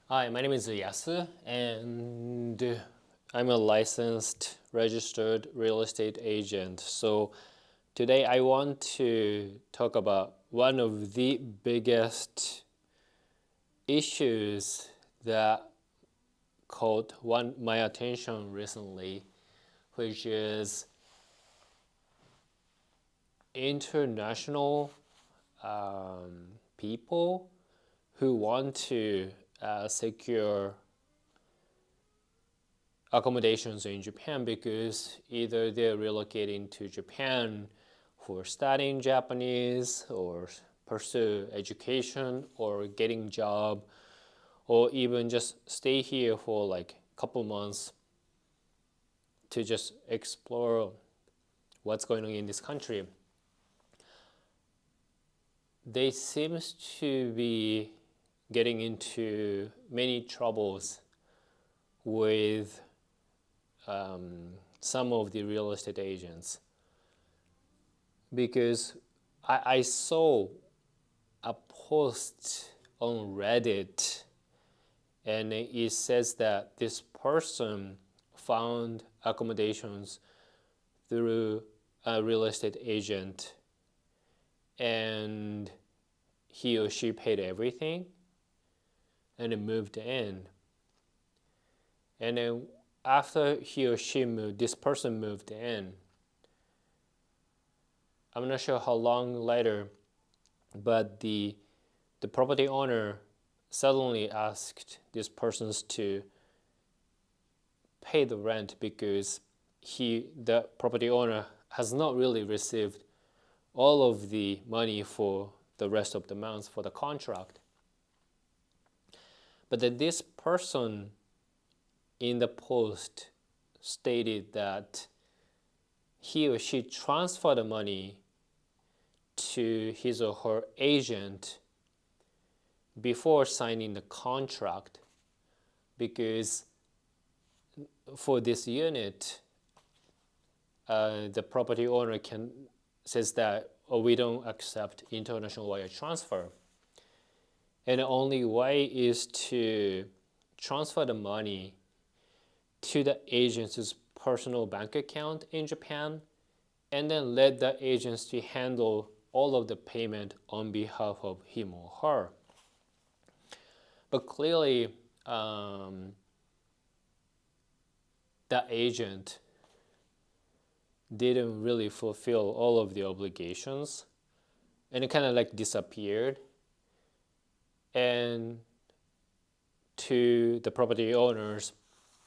Hi, my name is Yasu, and I'm a licensed, registered real estate agent. So today I want to talk about one of the biggest issues that caught my attention recently, which is international people who want to secure accommodations in Japan because either they're relocating to Japan for studying Japanese or pursue education or getting job or even just stay here for like a couple months to just explore what's going on in this country. They seems to be getting into many troubles with some of the real estate agents because I saw a post on Reddit and it says that this person found accommodations through a real estate agent and he or she paid everything and it moved in. And then after he or she moved, this person moved in. I'm not sure how long later, but the property owner suddenly asked these persons to pay the rent because the property owner has not really received all of the money for the rest of the months for the contract. But then this person in the post stated that he or she transferred the money to his or her agent before signing the contract because for this unit, the property owner says that we don't accept international wire transfer, and the only way is to transfer the money to the agent's personal bank account in Japan, and then let the agency handle all of the payment on behalf of him or her. But clearly, the agent didn't really fulfill all of the obligations and it kind of like disappeared. And to the property owners,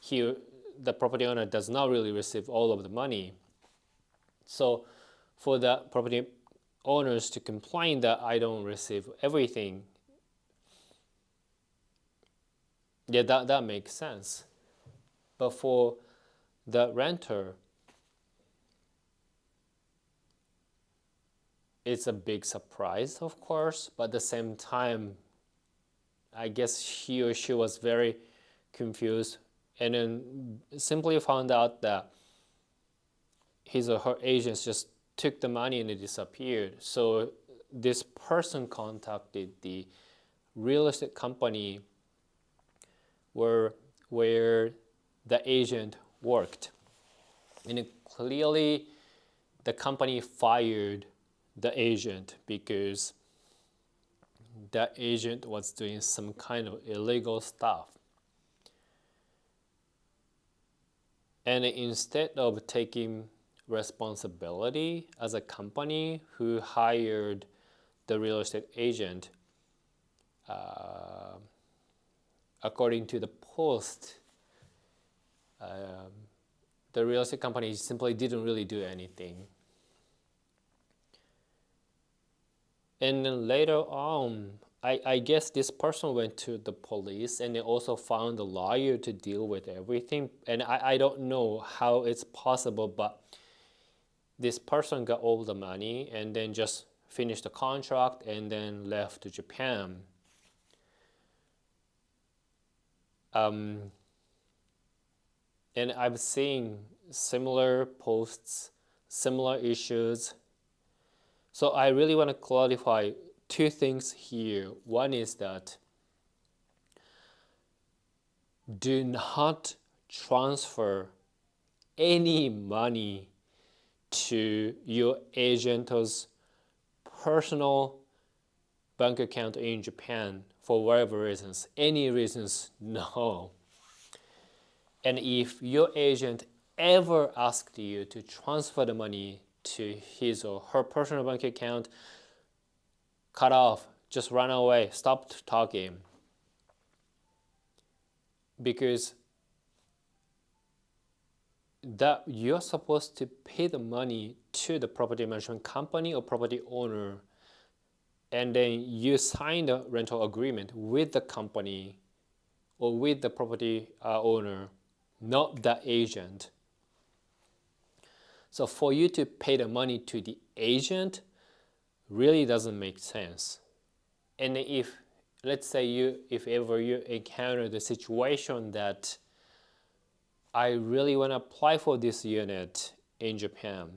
the property owner does not really receive all of the money. So for the property owners to complain that I don't receive everything, yeah, that makes sense. But for the renter, it's a big surprise, of course, but at the same time, I guess he or she was very confused and then simply found out that his or her agents just took the money and it disappeared. So this person contacted the real estate company where the agent worked. And clearly the company fired the agent because the agent was doing some kind of illegal stuff. And instead of taking responsibility as a company who hired the real estate agent, according to the post, the real estate company simply didn't really do anything. And then later on, I guess this person went to the police and they also found a lawyer to deal with everything. And I don't know how it's possible, but this person got all the money and then just finished the contract and then left to Japan. And I'm seeing similar posts, similar issues. So I really want to clarify two things here. One is that do not transfer any money to your agent's personal bank account in Japan for whatever reasons. Any reasons, no. And if your agent ever asked you to transfer the money to his or her personal bank account, cut off, just run away, stop talking. Because that you're supposed to pay the money to the property management company or property owner, and then you sign a rental agreement with the company or with the property owner, not the agent. So for you to pay the money to the agent really doesn't make sense. And if, let's say if ever you encounter the situation that I really want to apply for this unit in Japan,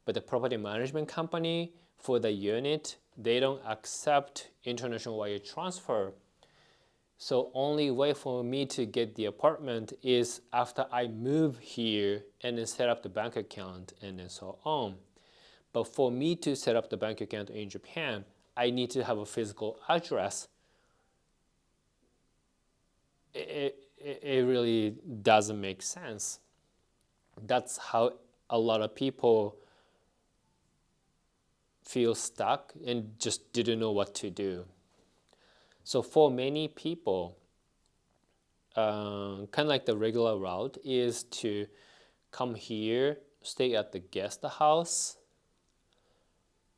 but the property management company for the unit, they don't accept international wire transfer. So only way for me to get the apartment is after I move here and then set up the bank account and then so on. But for me to set up the bank account in Japan, I need to have a physical address. It really doesn't make sense. That's how a lot of people feel stuck and just didn't know what to do. So for many people, kind of like the regular route is to come here, stay at the guest house,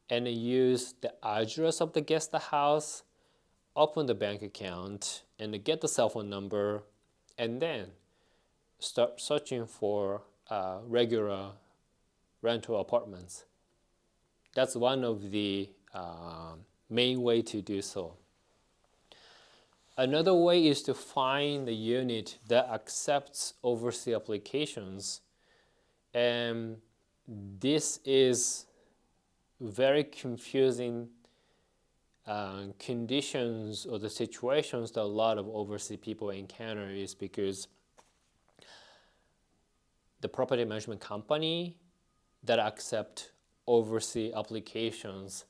and use the address of the guest house, open the bank account, and get the cell phone number, and then start searching for regular rental apartments. That's one of the main way to do so. Another way is to find the unit that accepts overseas applications. And this is very confusing conditions or the situations that a lot of overseas people encounter is because the property management company that accept overseas applications,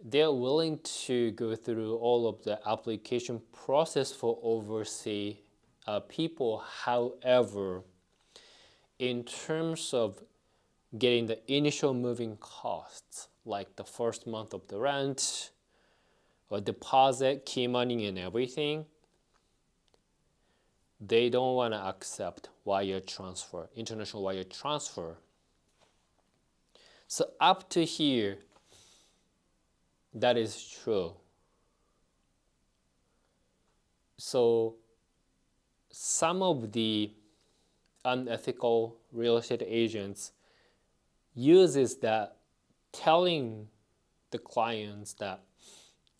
they're willing to go through all of the application process for overseas people. However, in terms of getting the initial moving costs, like the first month of the rent, or deposit, key money, and everything, they don't want to accept wire transfer, international wire transfer. So up to here, that is true. So some of the unethical real estate agents uses that, telling the clients that,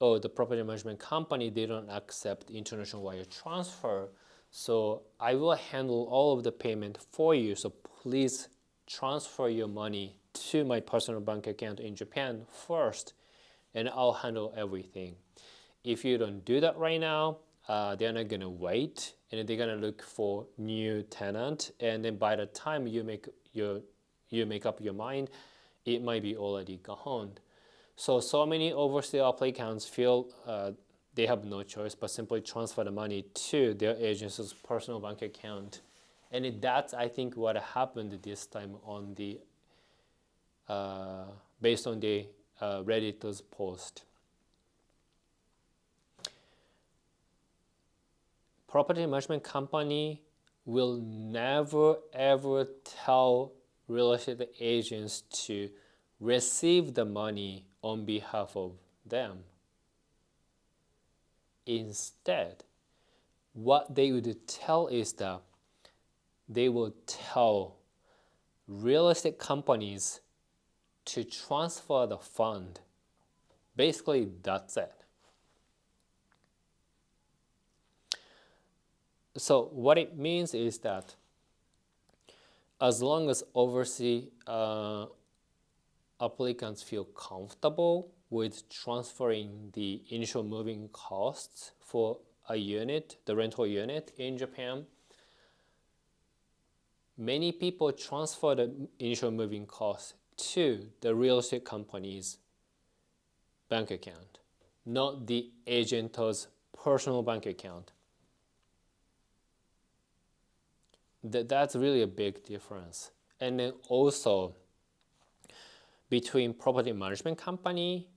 oh, the property management company, they don't accept international wire transfer, so I will handle all of the payment for you, so please transfer your money to my personal bank account in Japan first, and I'll handle everything. If you don't do that right now, they're not gonna wait, and they're gonna look for new tenant, and then by the time you make up your mind, it might be already gone. So many overseas applicants feel they have no choice but simply transfer the money to their agent's personal bank account, and that's, I think, what happened this time on the based on the Reddit's post. Property management company will never ever tell real estate agents to receive the money on behalf of them. Instead, what they would tell is that they will tell real estate companies to transfer the fund. Basically, that's it. So what it means is that as long as overseas applicants feel comfortable with transferring the initial moving costs for a unit, the rental unit in Japan, many people transfer the initial moving cost to the real estate company's bank account, not the agent's personal bank account. That's really a big difference. And then also between property management company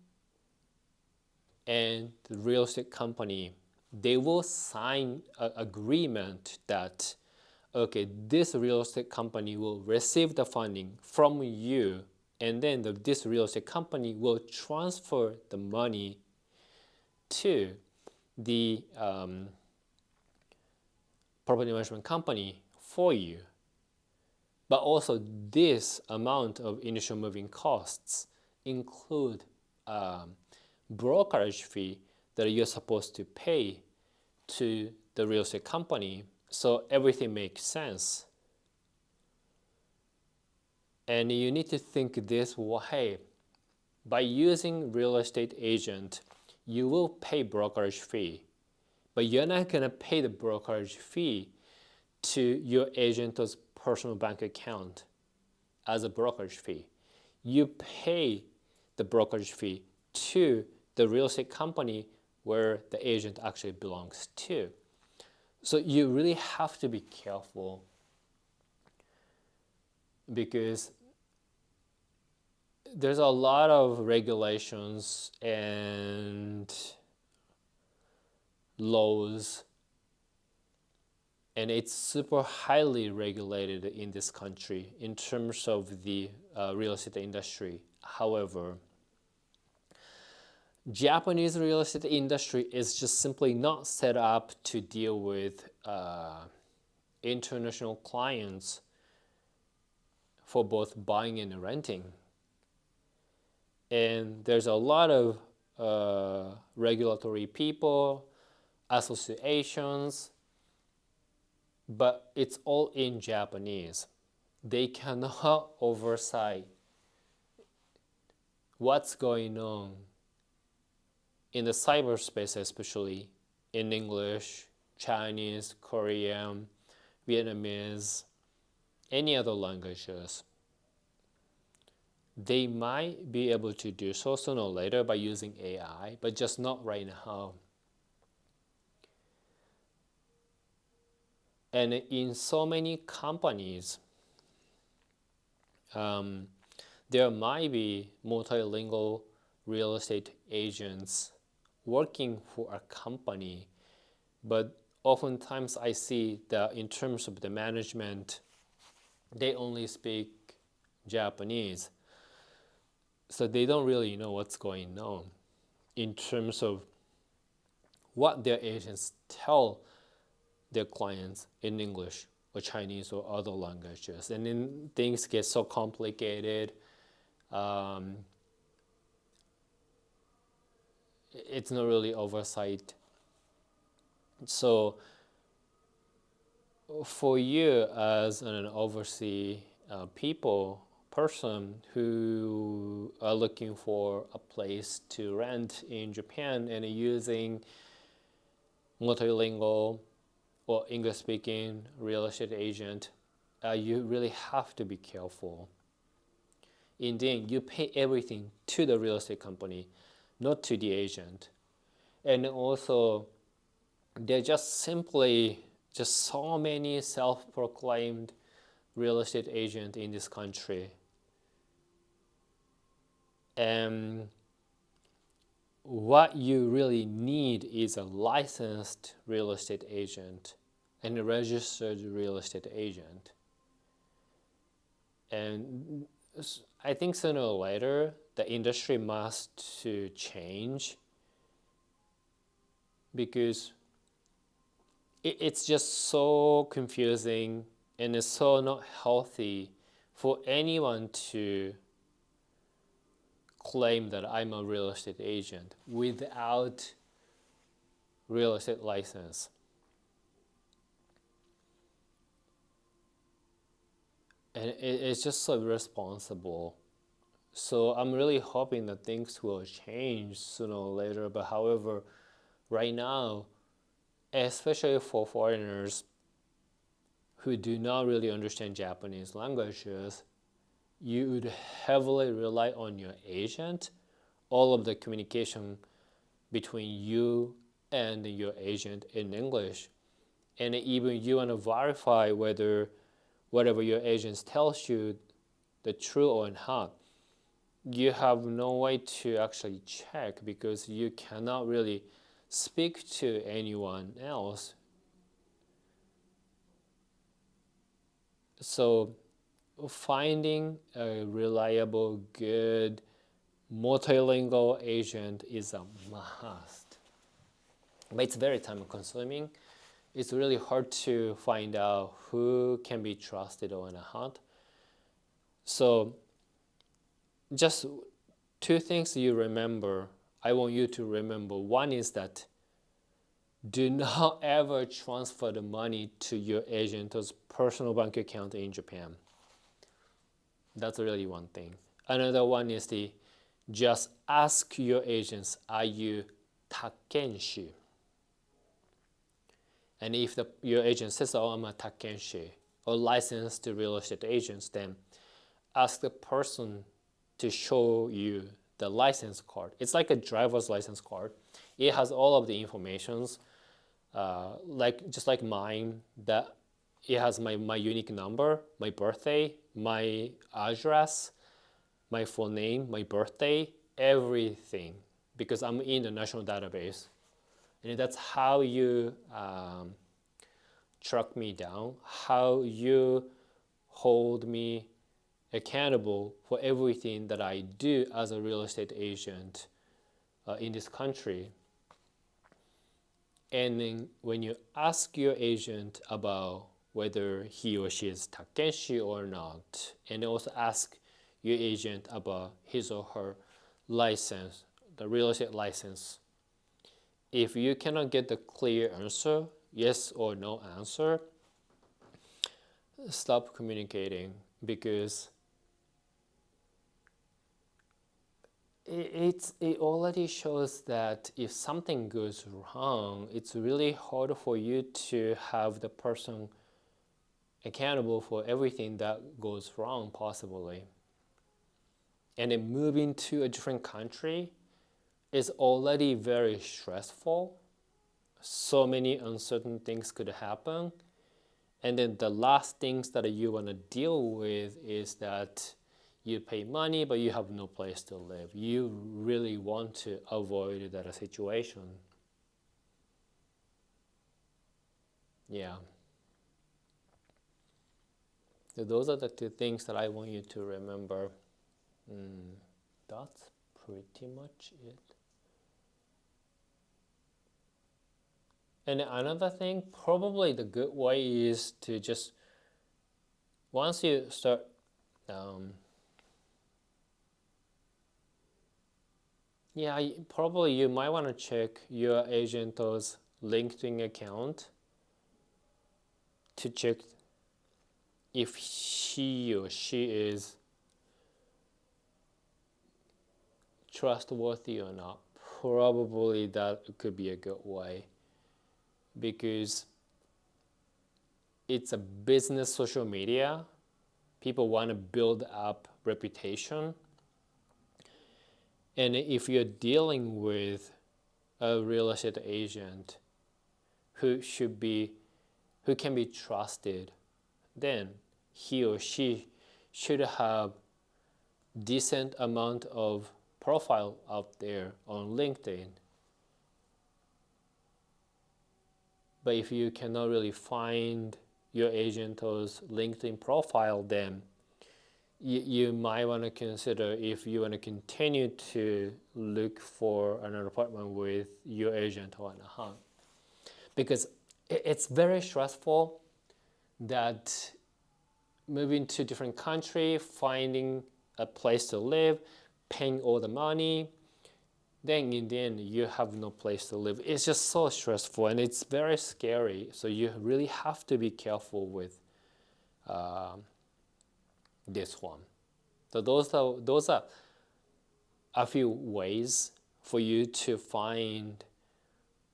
and the real estate company, they will sign an agreement that, okay, this real estate company will receive the funding from you, and then this real estate company will transfer the money to the property management company for you. But also this amount of initial moving costs include brokerage fee that you're supposed to pay to the real estate company, so everything makes sense. And you need to think this way. By using real estate agent, you will pay brokerage fee, but you're not going to pay the brokerage fee to your agent's personal bank account as a brokerage fee. You pay the brokerage fee to the real estate company where the agent actually belongs to. So you really have to be careful, because there's a lot of regulations and laws, and it's super highly regulated in this country in terms of the real estate industry. However, Japanese real estate industry is just simply not set up to deal with international clients for both buying and renting. And there's a lot of regulatory people, associations, but it's all in Japanese. They cannot oversight what's going on in the cyberspace, especially in English, Chinese, Korean, Vietnamese, any other languages. They might be able to do so sooner or later by using AI, but just not right now. And in so many companies, there might be multilingual real estate agents working for a company, but oftentimes I see that in terms of the management, they only speak Japanese. So they don't really know what's going on in terms of what their agents tell their clients in English or Chinese or other languages. And then things get so complicated. It's not really oversight. So for you as an overseas person who are looking for a place to rent in Japan and using multilingual or English-speaking real estate agent, you really have to be careful. Indeed, you pay everything to the real estate company, not to the agent. And also, there are just so many self-proclaimed real estate agents in this country. And what you really need is a licensed real estate agent and a registered real estate agent. And I think sooner or later, the industry must to change, because it's just so confusing and it's so not healthy for anyone to claim that I'm a real estate agent without real estate license. And it's just so irresponsible. So I'm really hoping that things will change sooner or later. But however, right now, especially for foreigners who do not really understand Japanese languages, you would heavily rely on your agent. All of the communication between you and your agent in English. And even you want to verify whether whatever your agent tells you the true or not. You have no way to actually check because you cannot really speak to anyone else. So finding a reliable, good, multilingual agent is a must. But it's very time consuming. It's really hard to find out who can be trusted or not. So just two things you remember, I want you to remember. One is that do not ever transfer the money to your agent's personal bank account in Japan. That's really one thing. Another one is just ask your agents, are you takenshi? And if your agent says, oh, I'm a takenshi, or licensed real estate agents, then ask the person to show you the license card. It's like a driver's license card. It has all of the informations, just like mine, that it has my unique number, my birthday, my address, my full name, my birthday, everything, because I'm in the national database. And that's how you track me down, how you hold me accountable for everything that I do as a real estate agent in this country. And then when you ask your agent about whether he or she is takenshi or not, and also ask your agent about his or her license, the real estate license, if you cannot get the clear answer, yes or no answer, stop communicating, because it already shows that if something goes wrong, it's really hard for you to have the person accountable for everything that goes wrong possibly. And then moving to a different country is already very stressful. So many uncertain things could happen. And then the last things that you want to deal with is that you pay money, but you have no place to live. You really want to avoid that situation. Yeah. So those are the two things that I want you to remember. That's pretty much it. And another thing, probably the good way is to just, once you start probably you might want to check your agent's LinkedIn account to check if he or she is trustworthy or not. Probably that could be a good way, because it's a business social media. People want to build up reputation. And if you're dealing with a real estate agent who can be trusted, then he or she should have decent amount of profile out there on LinkedIn. But if you cannot really find your agent's LinkedIn profile, then you might want to consider if you want to continue to look for an apartment with your agent or not. Because it's very stressful that moving to a different country, finding a place to live, paying all the money, then in the end you have no place to live. It's just so stressful and it's very scary. So you really have to be careful with this one. So those are a few ways for you to find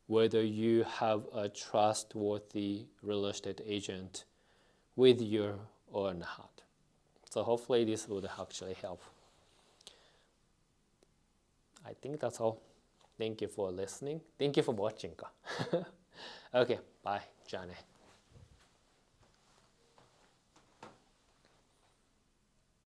whether you have a trustworthy real estate agent with you or not. So hopefully this would actually help. I think that's all. Thank you for listening. Thank you for watching. Okay, bye, Johnny.